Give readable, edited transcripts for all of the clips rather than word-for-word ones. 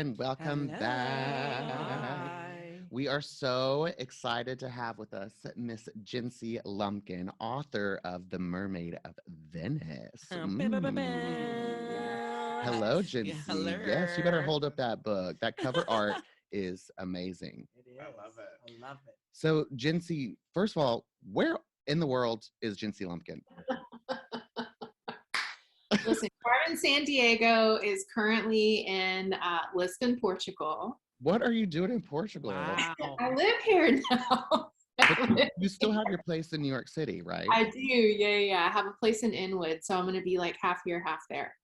and welcome Hello. back. Hi. We are so excited to have with us Miss Jincey Lumpkin, author of The Mermaid of Venice. Hello, Yeah, Jincey. Yes, you better hello. hold up that book. That cover art is amazing. It is. I love it. I love it. So, Jincey, first of all, where in the world is Jincey Lumpkin? Listen, Carmen Sandiego is currently in Lisbon, Portugal. What are you doing in Portugal? Wow. I live here now. You still have your place in New York City, right? I do, yeah. I have a place in Inwood, so I'm going to be like half here, half there.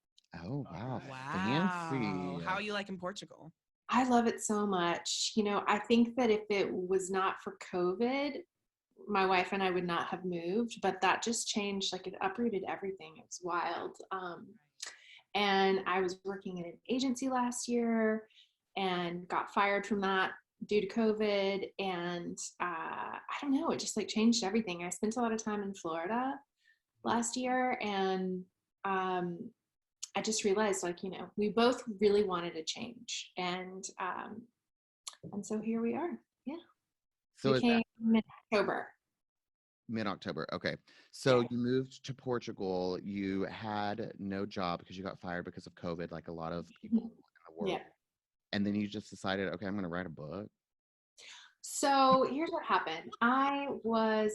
Oh, wow. Wow. Fancy. How are you liking Portugal? I love it so much. You know, I think that if it was not for COVID, my wife and I would not have moved, but that just changed, like it uprooted everything. It was wild. And I was working in an agency last year and got fired from that due to COVID. And I don't know, it just like changed everything. I spent a lot of time in Florida last year, and I just realized, like, you know, we both really wanted a change. And so here we are. Yeah. So we came mid-October. Mid-October. Okay. So you moved to Portugal. You had no job because you got fired because of COVID, like a lot of people in the world. Yeah. And then you just decided, okay, I'm going to write a book. So here's what happened.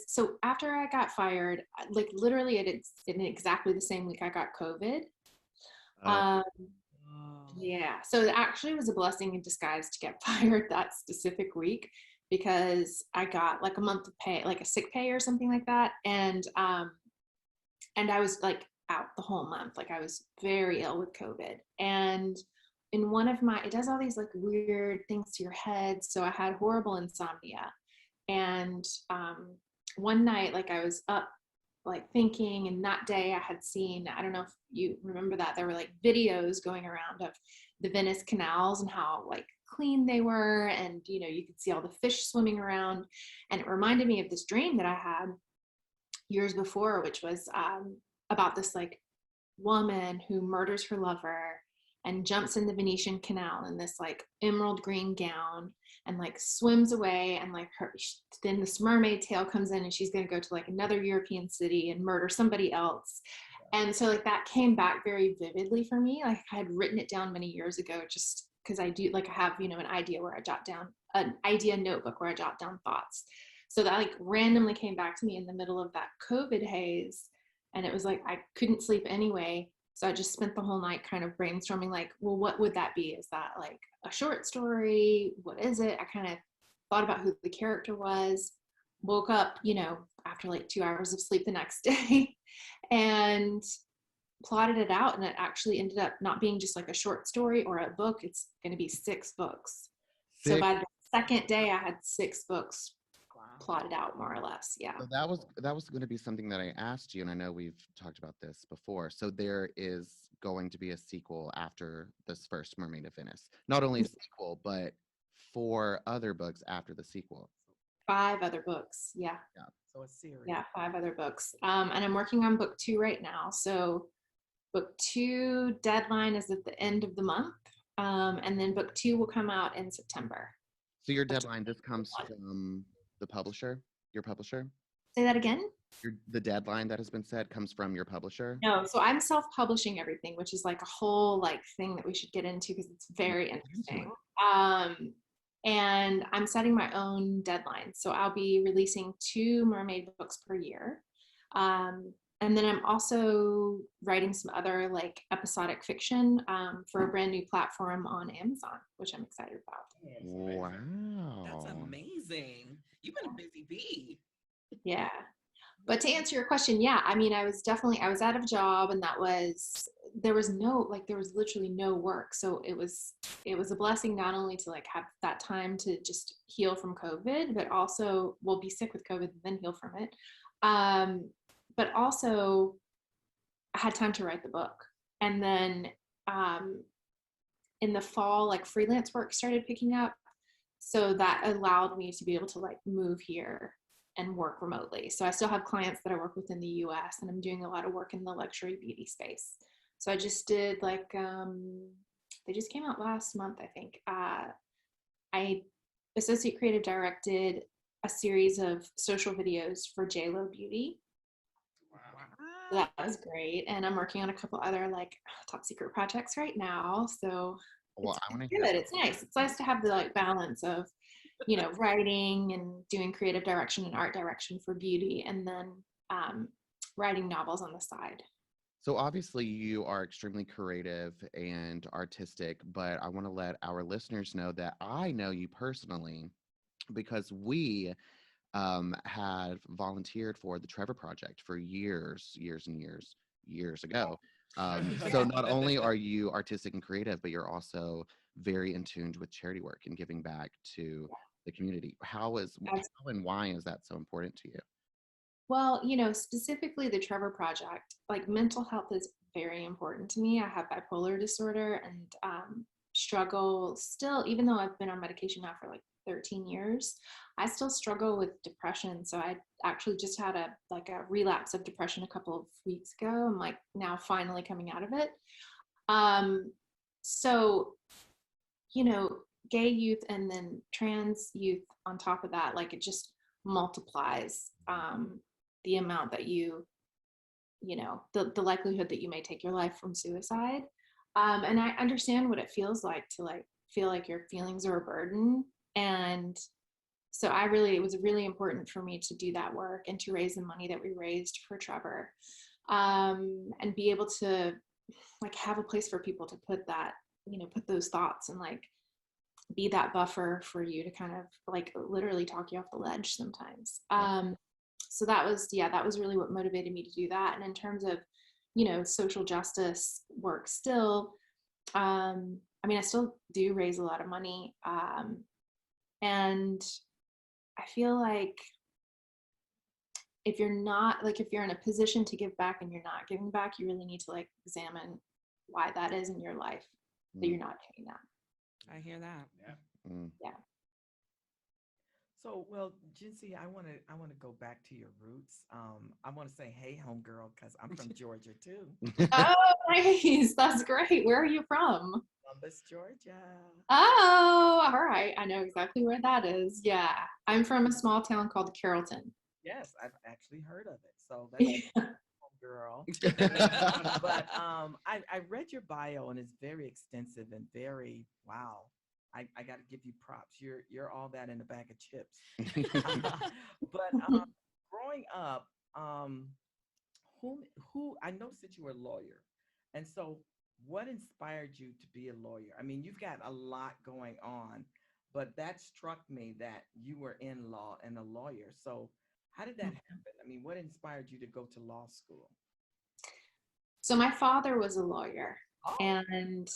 So after I got fired, like literally in exactly the same week I got COVID. Yeah. So it actually was a blessing in disguise to get fired that specific week, because I got like a month of pay, like a sick pay or something like that. And I was like out the whole month. Like I was very ill with COVID. And in it does all these like weird things to your head. So I had horrible insomnia. And one night, like I was up like thinking, and that day I had seen, I don't know if you remember that, there were like videos going around of the Venice canals and how like clean they were, and you know, you could see all the fish swimming around. And it reminded me of this dream that I had years before, which was about this like woman who murders her lover and jumps in the Venetian canal in this like emerald green gown and like swims away, and like then this mermaid tail comes in and she's going to go to like another European city and murder somebody else. And so like that came back very vividly for me. Like I had written it down many years ago, just because I do like I have, you know, an idea notebook where I jot down thoughts. So that like randomly came back to me in the middle of that COVID haze. And it was like, I couldn't sleep anyway. So I just spent the whole night kind of brainstorming, like, well, what would that be? Is that like a short story? What is it? I kind of thought about who the character was, woke up, you know, after like 2 hours of sleep the next day and plotted it out. And it actually ended up not being just like a short story or a book. It's going to be 6 books. So by the second day, I had 6 books plotted out, more or less. Yeah. So that was going to be something that I asked you, and I know we've talked about this before. So there is going to be a sequel after this first Mermaid of Venice. Not only a sequel, but 4 other books after the sequel. 5 other books. Yeah. So a series. Yeah, 5 other books. And I'm working on book 2 right now. So book 2 deadline is at the end of the month. And then book 2 will come out in September. So your deadline, this comes from the publisher, your publisher? Say that again? The deadline that has been set comes from your publisher? No, so I'm self-publishing everything, which is like a whole like thing that we should get into because it's very interesting. And I'm setting my own deadline. So I'll be releasing 2 mermaid books per year. And then I'm also writing some other like episodic fiction for a brand new platform on Amazon, which I'm excited about. Wow. That's amazing. You've been a busy bee. Yeah. But to answer your question, yeah, I mean, I was out of a job, and there was literally no work. So it was a blessing not only to like have that time to just heal from COVID, but also be sick with COVID and then heal from it. But also I had time to write the book. And then in the fall, like freelance work started picking up. So that allowed me to be able to like move here and work remotely. So I still have clients that I work with in the US, and I'm doing a lot of work in the luxury beauty space. So I just did like they just came out last month, I think. I associate creative directed a series of social videos for JLo Beauty. So that was great. And I'm working on a couple other like top secret projects right now. So Well, I want to good. hear. It's nice. It's nice to have the like balance of, you know, writing and doing creative direction and art direction for beauty, and then writing novels on the side. So obviously you are extremely creative and artistic, but I want to let our listeners know that I know you personally because we had volunteered for the Trevor Project for years ago. So not only are you artistic and creative, but you're also very in tune with charity work and giving back to the community. How and why is that so important to you? Well, you know, specifically the Trevor Project, like mental health is very important to me. I have bipolar disorder and struggle still, even though I've been on medication now for like 13 years, I still struggle with depression. So I actually just had a relapse of depression a couple of weeks ago. I'm like now finally coming out of it. So, you know, gay youth and then trans youth on top of that, like it just multiplies the amount that you know, the likelihood that you may take your life from suicide. And I understand what it feels like to like feel like your feelings are a burden. And so it was really important for me to do that work and to raise the money that we raised for Trevor, and be able to like have a place for people to put that, you know, put those thoughts and like be that buffer for you to kind of like literally talk you off the ledge sometimes. So that was really what motivated me to do that. And in terms of, you know, social justice work still, I mean, I still do raise a lot of money. And I feel like if you're in a position to give back and you're not giving back, you really need to like examine why that is in your life that you're not doing that. I hear that. Yeah. So, well, Jincey, I want to go back to your roots. I want to say, hey, homegirl, because I'm from Georgia too. Oh, nice. That's great. Where are you from? Columbus, Georgia. Oh, all right. I know exactly where that is. Yeah. I'm from a small town called Carrollton. Yes, I've actually heard of it. So that's homegirl. But I read your bio and it's very extensive and very wow. I got to give you props. You're all that in a bag of chips. But growing up, who I noticed that you were a lawyer, and so what inspired you to be a lawyer? I mean, you've got a lot going on, but that struck me that you were in law and a lawyer. So how did that happen? I mean, what inspired you to go to law school? So my father was a lawyer, and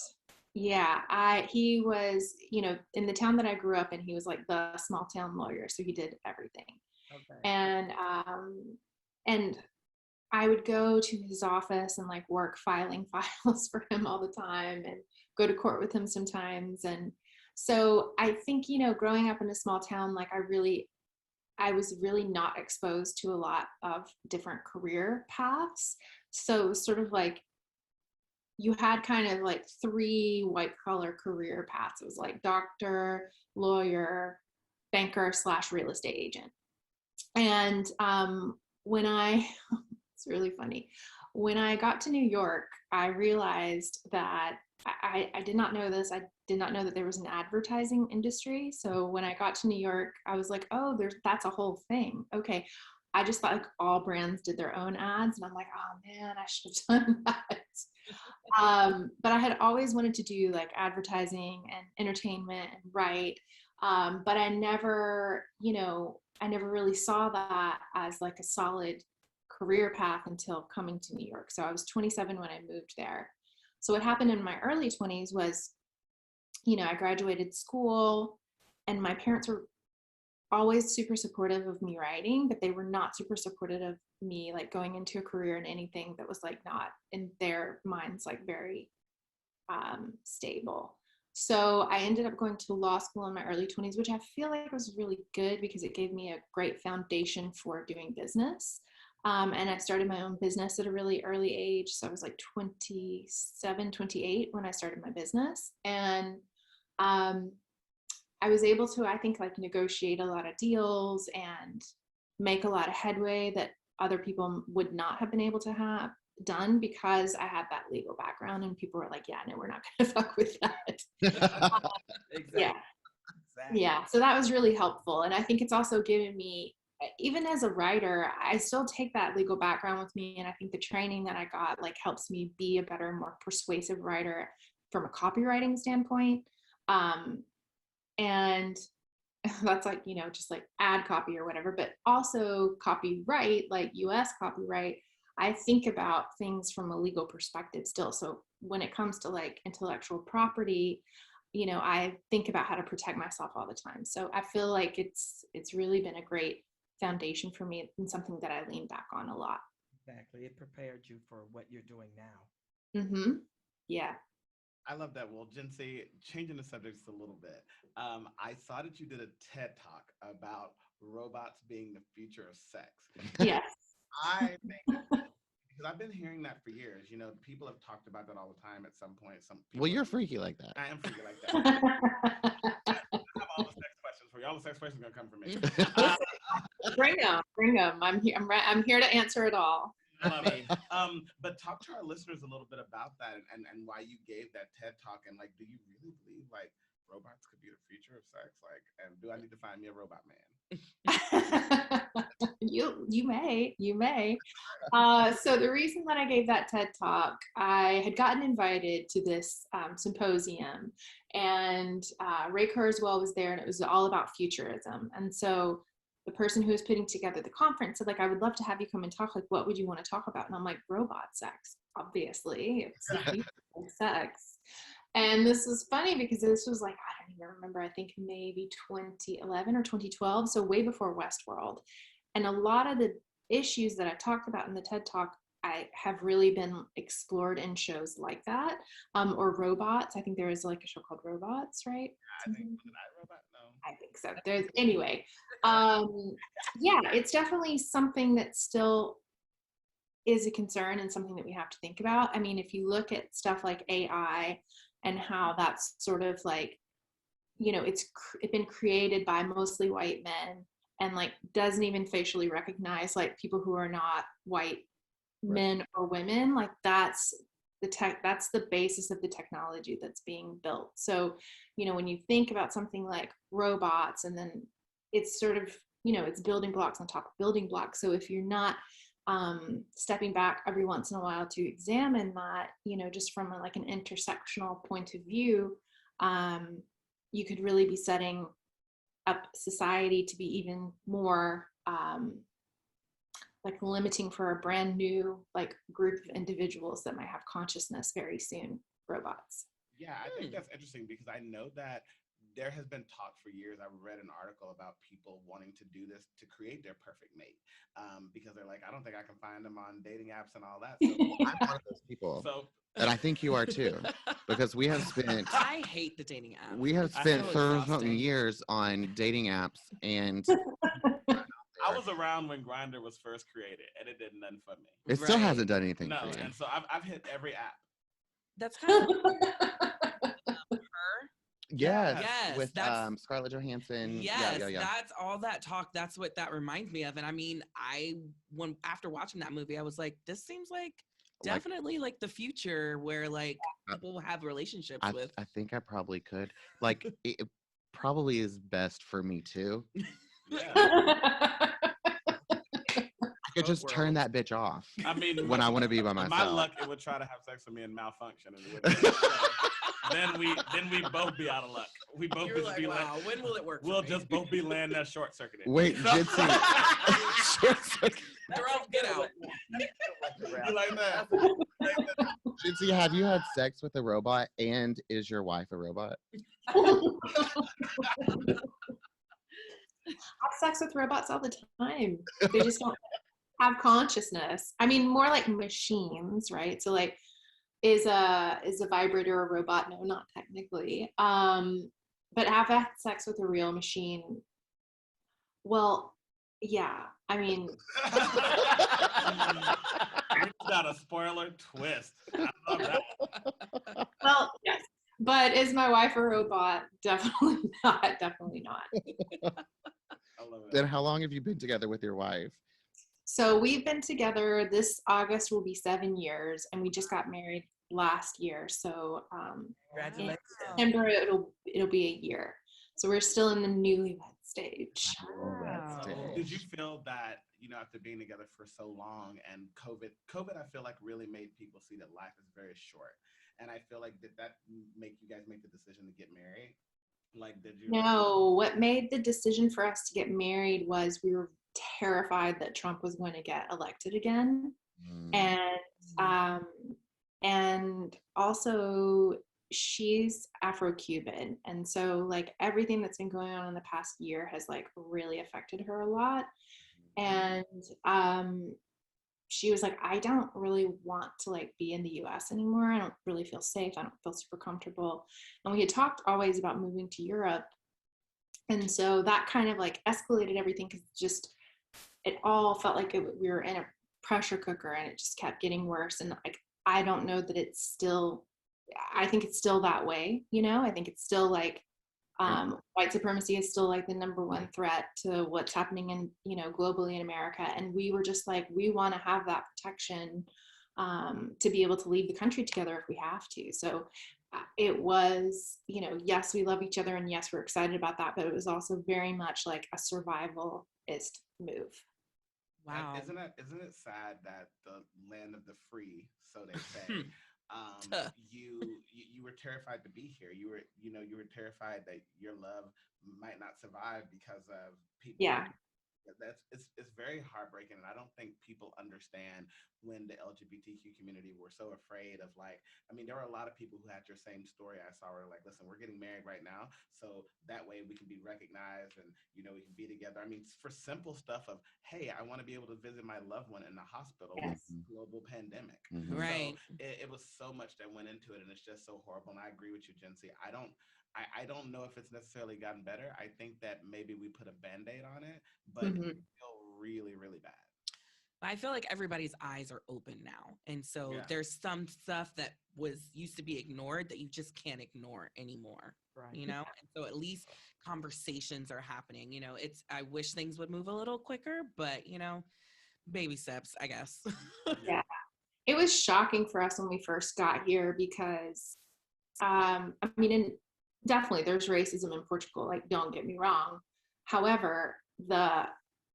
yeah, he was, you know, in the town that I grew up in, he was like the small town lawyer. So he did everything. Okay. And I would go to his office and like work filing files for him all the time and go to court with him sometimes. And so I think, you know, growing up in a small town, like I was really not exposed to a lot of different career paths. So it was sort of like you had kind of like 3 white collar career paths. It was like doctor, lawyer, banker / real estate agent. And it's really funny. When I got to New York, I realized that I did not know this. I did not know that there was an advertising industry. So when I got to New York, I was like, oh, that's a whole thing. Okay. I just thought like all brands did their own ads. And I'm like, oh man, I should have done that. But I had always wanted to do like advertising and entertainment and write. But I never really saw that as like a solid career path until coming to New York. So I was 27 when I moved there. So what happened in my early 20s was, you know, I graduated school and my parents were always super supportive of me writing, but they were not super supportive of me like going into a career in anything that was like not in their minds like very stable. So I ended up going to law school in my early 20s, which I feel like was really good because it gave me a great foundation for doing business. And I started my own business at a really early age. So I was like 27, 28 when I started my business. And I was able to, I think, like negotiate a lot of deals and make a lot of headway that other people would not have been able to have done because I had that legal background, and people were like, yeah, no, we're not going to fuck with that. Exactly. Yeah. Exactly. Yeah. So that was really helpful. And I think it's also given me, even as a writer, I still take that legal background with me. And I think the training that I got like helps me be a better, more persuasive writer from a copywriting standpoint. And that's like, you know, just like ad copy or whatever, but also copyright, like US copyright. I think about things from a legal perspective still. So when it comes to like intellectual property, you know, I think about how to protect myself all the time. So I feel like it's really been a great foundation for me and something that I lean back on a lot. Exactly. It prepared you for what you're doing now. Mm-hmm. Yeah. I love that. Well, Jincey, changing the subjects a little bit, I saw that you did a TED Talk about robots being the future of sex. Yes. I think, because I've been hearing that for years. You know, people have talked about that all the time at some point. Some people Well, you're freaky like that. I am freaky like that. I have all the sex questions for you. All the sex questions are gonna come from me. Bring them. I'm here. I'm here to answer it all. Love it. But talk to our listeners a little bit about that and why you gave that TED Talk, and like, do you really believe like robots could be the future of sex? Like, and do I need to find me a robot man? you may. So the reason that I gave that TED Talk, I had gotten invited to this symposium, and Ray Kurzweil was there, and it was all about futurism. And so the person who was putting together the conference said, like, I would love to have you come and talk. Like, what would you want to talk about? And I'm like, robot sex, obviously. It's the future of sex. And this was funny because this was like, I don't even remember, I think maybe 2011 or 2012. So way before Westworld. And a lot of the issues that I talked about in the TED Talk, I have really been explored in shows like that, or Robots. I think there is like a show called Robots, right? I think was it iRobot? No. I think so. There's anyway. Yeah, it's definitely something that still is a concern and something that we have to think about. I mean, if you look at stuff like AI and how that's sort of like, you know, it's been created by mostly white men and like doesn't even facially recognize like people who are not white men or women. Like that's the basis of the technology that's being built. So, you know, when you think about something like robots, and then it's sort of, you know, it's building blocks on top of building blocks. So if you're not stepping back every once in a while to examine that, you know, just from like an intersectional point of view, you could really be setting up society to be even more like limiting for a brand new like group of individuals that might have consciousness very soon, robots. Yeah, I think that's interesting because I know that there has been talk for years. I read an article about people wanting to do this to create their perfect mate, because they're like, I don't think I can find them on dating apps and all that. So I'm one of those people. So And I think you are too, because we have spent I hate the dating app. we have I spent feel 30 exhausting. years on dating apps, and I was around when Grindr was first created, and it did nothing for me. it still Right. hasn't done anything No, for you. and so I've hit every app. That's kind of her. Yes, Yes, with that's- Scarlett Johansson. Yes, Yeah. that's all that talk. That's what that reminds me of. And I mean, after watching that movie, I was like, this seems like definitely like the future where like people will have relationships with. I think I probably could. Like, it probably is best for me too. Yeah. I could just turn that bitch off I mean, when I want to be by my myself. luck, it would try to have sex with me and malfunction. And it wouldn't work. then we both be out of luck. We both You're just like, be wow, when will it work? we'll for me? just both be laying there short circuited. Wait, Jincey. Girl, get out. You like that? Jincey, have you had sex with a robot, and is your wife a robot? Have sex with robots all the time. They just don't have consciousness. I mean, more like machines, right? So like, is a vibrator a robot? No, not technically. But have had sex with a real machine. Well, yeah. I mean, It's got a spoiler twist. I love that. well, yes. But is my wife a robot? Definitely not. Definitely not. I love it. Then how long have you been together with your wife? So we've been together. This August will be 7 years, and we just got married last year. So in Congratulations. September it'll be a year. So we're still in the newlywed stage. Wow. Did you feel that, after being together for so long and COVID, I feel like really made people see that life is very short. And I feel like, did that make you guys make the decision to get married? Like, did you? No, what made the decision for us to get married was we were terrified that Trump was going to get elected again. And and also she's Afro-Cuban, and so like everything that's been going on in the past year has like really affected her a lot. And she was like, I don't really want to like be in the US anymore. I don't really feel safe. I don't feel super comfortable. And we had talked always about moving to Europe. And so that kind of like escalated everything, because just it all felt like we were in a pressure cooker, and it just kept getting worse. And like, I don't know that it's still, I think it's still that way, I think it's still like white supremacy is still like the number one threat to what's happening in, globally in America. And we were just like, we want to have that protection to be able to leave the country together if we have to. So it was, yes, we love each other, and yes, we're excited about that, but it was also very much like a survivalist move. Wow. Isn't it sad that the land of the free, so they say, you were terrified to be here. You were terrified that your love might not survive because of people. Yeah. It's very heartbreaking, and I don't think people understand when the LGBTQ community were so afraid of there were a lot of people who had your same story. I saw were like, listen, we're getting married right now, so that way we can be recognized and we can be together. I mean, for simple stuff of, hey, I want to be able to visit my loved one in the hospital with global pandemic. Right. So it was so much that went into it, and it's just so horrible. And I agree with you, Jincey. I don't know if it's necessarily gotten better. I think that maybe we put a Band-Aid on it, but it's still really, really bad. I feel like everybody's eyes are open now. And so there's some stuff that used to be ignored that you just can't ignore anymore. Right. And so at least conversations are happening. I wish things would move a little quicker, but baby steps, I guess. Yeah. It was shocking for us when we first got here, because and definitely there's racism in Portugal, like, don't get me wrong. However, the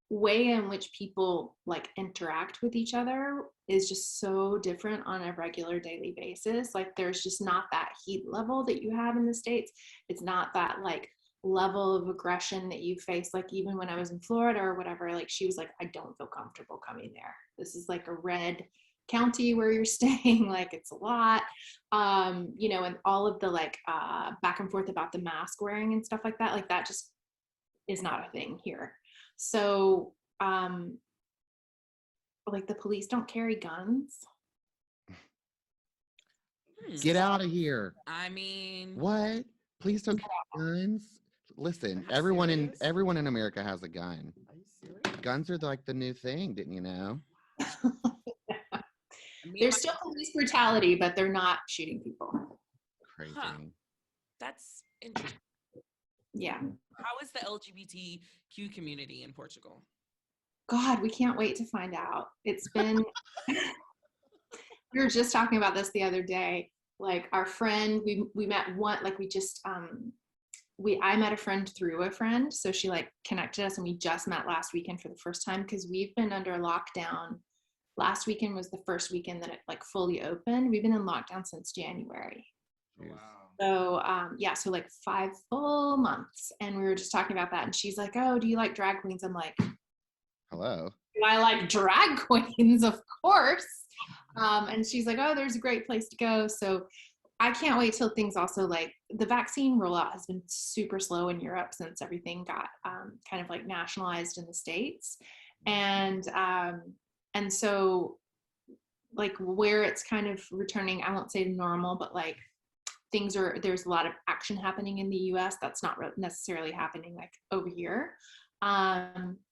way in which people like interact with each other is just so different on a regular daily basis. Like, there's just not that heat level that you have in the States. It's not that like level of aggression that you face. Like, even when I was in Florida or whatever, like, she was like, I don't feel comfortable coming there. This is like a red county where you're staying, like, it's a lot, and all of the like back and forth about the mask wearing and stuff like that just is not a thing here. So like, the police don't carry guns. Get out of here. I mean, what? Please don't carry guns. Listen, everyone in America has a gun. Are you serious? Guns are like the new thing, didn't you know? There's still police brutality, but they're not shooting people. Crazy. That's interesting. Yeah. How is the LGBTQ community in Portugal? God, we can't wait to find out. It's been, we were just talking about this the other day. Like, our friend, we met one, like, I met a friend through a friend. So she like connected us, and we just met last weekend for the first time, because we've been under lockdown. Last weekend was the first weekend that it like fully opened. We've been in lockdown since January. Wow. So so like 5 full months. And we were just talking about that, and she's like, oh, do you like drag queens? I'm like, hello. do I like drag queens? Of course. And she's like, oh, there's a great place to go. So I can't wait till things also, like, the vaccine rollout has been super slow in Europe since everything got kind of like nationalized in the States. And so, like, where it's kind of returning, I won't say normal, but like there's a lot of action happening in the US that's not necessarily happening like over here.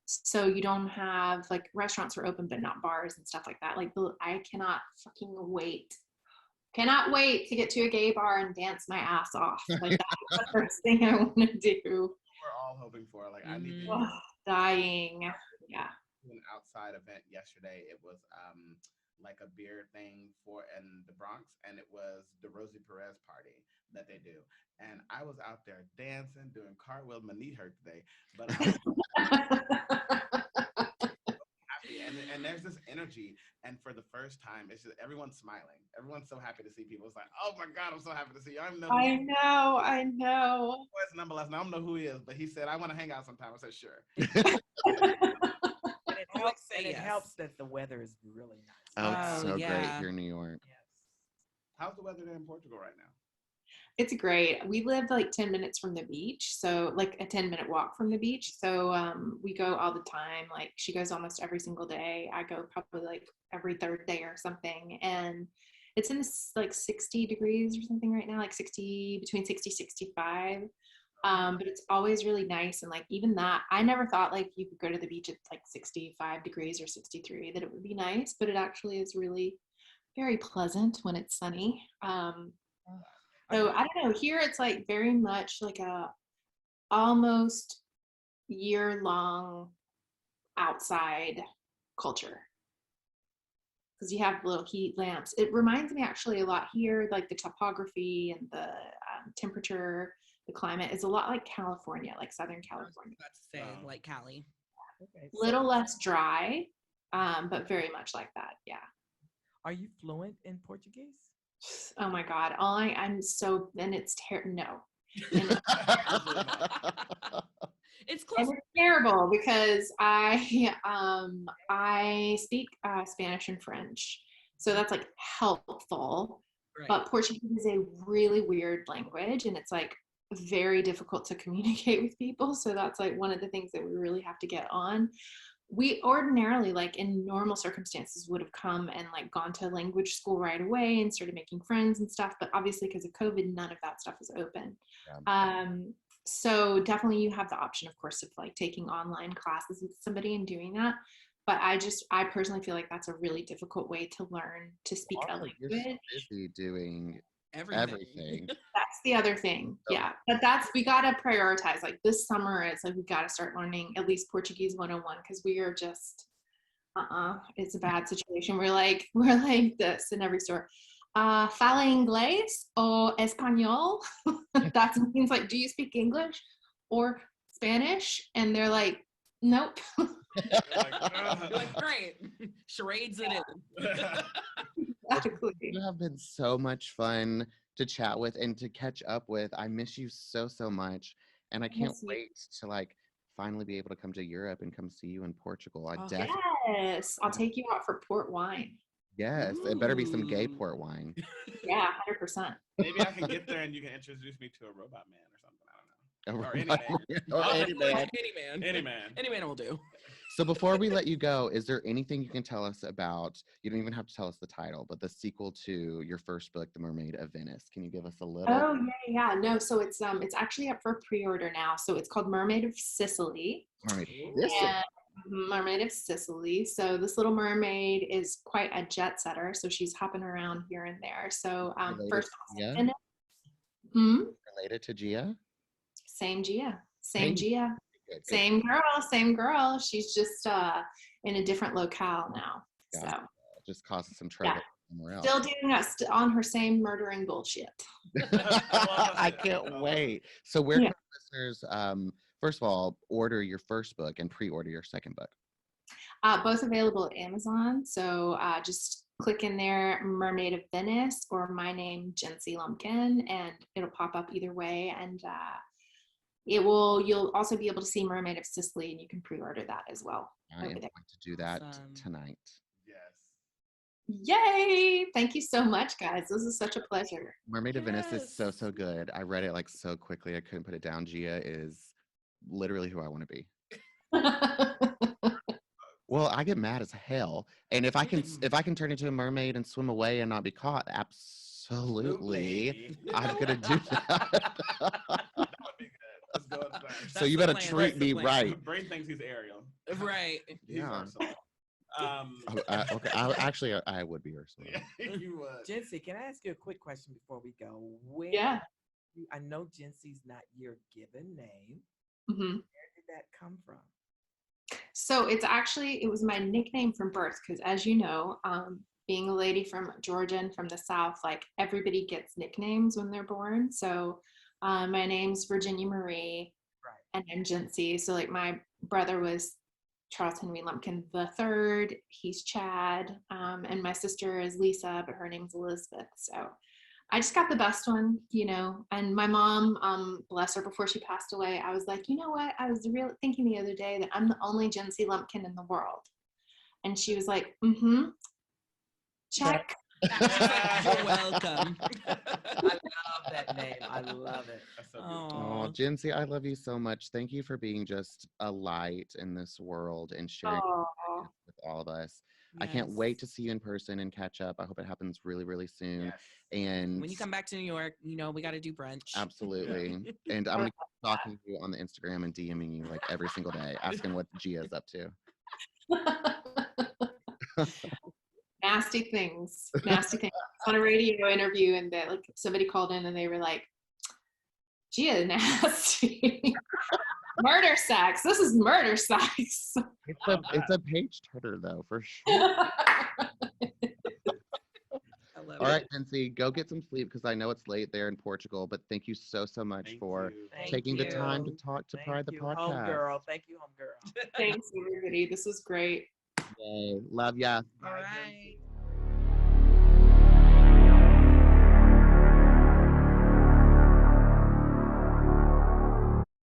So you don't have like restaurants are open, but not bars and stuff like that. Like I cannot wait to get to a gay bar and dance my ass off. Like that's the first thing I want to do. We're all hoping for. Like I need to Dying. Yeah. an outside event yesterday. It was like a beer thing in the Bronx, and it was the Rosie Perez party that they do. And I was out there dancing, doing cartwheels. My knee hurt today, but I happy. And there's this energy, and for the first time, it's just everyone's smiling. Everyone's so happy to see people. It's like, oh my God, I'm so happy to see you. I know. Boy's numberless. I don't know who he is, but he said, I want to hang out sometime. I said, sure. It helps that the weather is really nice. Oh, it's so yeah. great here in New York. Yes. How's the weather there in Portugal right now? It's great. We live like 10 minutes from the beach. So like a 10-minute walk from the beach. So we go all the time. Like she goes almost every single day. I go probably like every third day or something. And it's in like 60 degrees or something right now, like between 60, 65. But it's always really nice. And like, even that, I never thought like you could go to the beach at like 65 degrees or 63, that it would be nice, but it actually is really very pleasant when it's sunny. So I don't know, here it's like very much like a almost year-long outside culture. Because you have little heat lamps. It reminds me actually a lot here, like the topography and the temperature, the climate is a lot like California, like Southern California. That's to say, like Cali. Okay. Little less dry, but very much like that. Yeah. Are you fluent in Portuguese? Oh my God. I'm so, and it's no. It's And close. it's terrible because I speak Spanish and French, so that's like helpful. Right. But Portuguese is a really weird language, and it's like very difficult to communicate with people. So that's like one of the things that we really have to get on. We ordinarily, like in normal circumstances, would have come and like gone to language school right away and started making friends and stuff. But obviously, because of COVID, none of that stuff is open. Yeah. So definitely you have the option, of course, of like taking online classes with somebody and doing that. But I personally feel like that's a really difficult way to learn to speak a Also, you're so language. busy doing Everything. That's the other thing. Yeah. But we got to prioritize. Like this summer, it's like we got to start learning at least Portuguese 101 because we are just, it's a bad situation. We're like this in every store. Fala inglés o español? That means like, do you speak English or Spanish? And they're like, nope. You're like, great. Charades it in. Exactly. You have been so much fun to chat with and to catch up with. I miss you so much, and I can't wait to like finally be able to come to Europe and come see you in Portugal. I definitely Yes, I'll take you out for port wine. yes. It better be some gay Ooh. port wine. Yeah, 100%. Maybe I can get there and you can introduce me to a robot man or something. I don't know. Or any man. Or any man. Any man. Any man will do. So before we let you go, is there anything you can tell us about, you don't even have to tell us the title, but the sequel to your first book, The Mermaid of Venice? Can you give us a little? Oh, yeah. No, so it's actually up for pre-order now. So it's called Mermaid of Sicily. Mermaid. Mermaid of Sicily. So this little mermaid is quite a jet setter. So she's hopping around here and there. So first Gia? Related to Gia? Same Gia. Same Gia. Good. Same girl. She's just in a different locale now. Gotcha. So just causes some trouble somewhere else. still doing us on her same murdering bullshit. I can't wait. So where can listeners, first of all, order your first book and pre-order your second book? Both available at Amazon. So just click in there, Mermaid of Venice, or my name, Jincey Lumpkin, and it'll pop up either way. And you'll also be able to see Mermaid of Sicily, and you can pre-order that as well. I am going to do that tonight. Yes. Yay! Thank you so much, guys. This is such a pleasure. Mermaid of Venice is so good. I read it like so quickly. I couldn't put it down. Gia is literally who I want to be. Well, I get mad as hell. And if I can turn into a mermaid and swim away and not be caught, absolutely. I'm going to do that. That would be good. Let's go. so you the better plan, treat that's the me plan. right. Brain thinks he's Ariel. Right. He's Yeah. Ursula. Okay, I would be Ursula. Yeah, you would. Jincey, can I ask you a quick question before we go? Yeah. I know Jincey's not your given name. Mhm. Where did that come from? So it was my nickname from birth because, as you know, being a lady from Georgia and from the South, like everybody gets nicknames when they're born. So my name's Virginia Marie, Right. and I'm Jincey. So like my brother was Charles Henry Lumpkin III. He's Chad, and my sister is Lisa, but her name's Elizabeth. So I just got the best one, you know. And my mom, bless her, before she passed away, I was like, you know what? I was thinking the other day that I'm the only Jincey Lumpkin in the world. And she was like, check. You're welcome. I love that name. I love it. That's so beautiful. Oh, Jincey, I love you so much. Thank you for being just a light in this world and sharing Oh, with all of us. I can't Yes. wait to see you in person and catch up. I hope it happens really, really soon. Yes. And When you come back to New York, you know, we got to do brunch. absolutely. And I'm gonna keep stalking you on the Instagram and DMing you like every single day, asking what Gia's up to. nasty things. On a radio interview, and that like somebody called in and they were like, Gia, nasty. Murder sex. This is murder sex. It's a page turner though, for sure. I love All right, it. Jincey, go get some sleep because I know it's late there in Portugal. But thank you so much Thank for you. taking the time to you. talk to Thank Pride the you, podcast. homegirl. Thank you, homegirl. Thanks, everybody. This was great. Yay. Love ya. All right.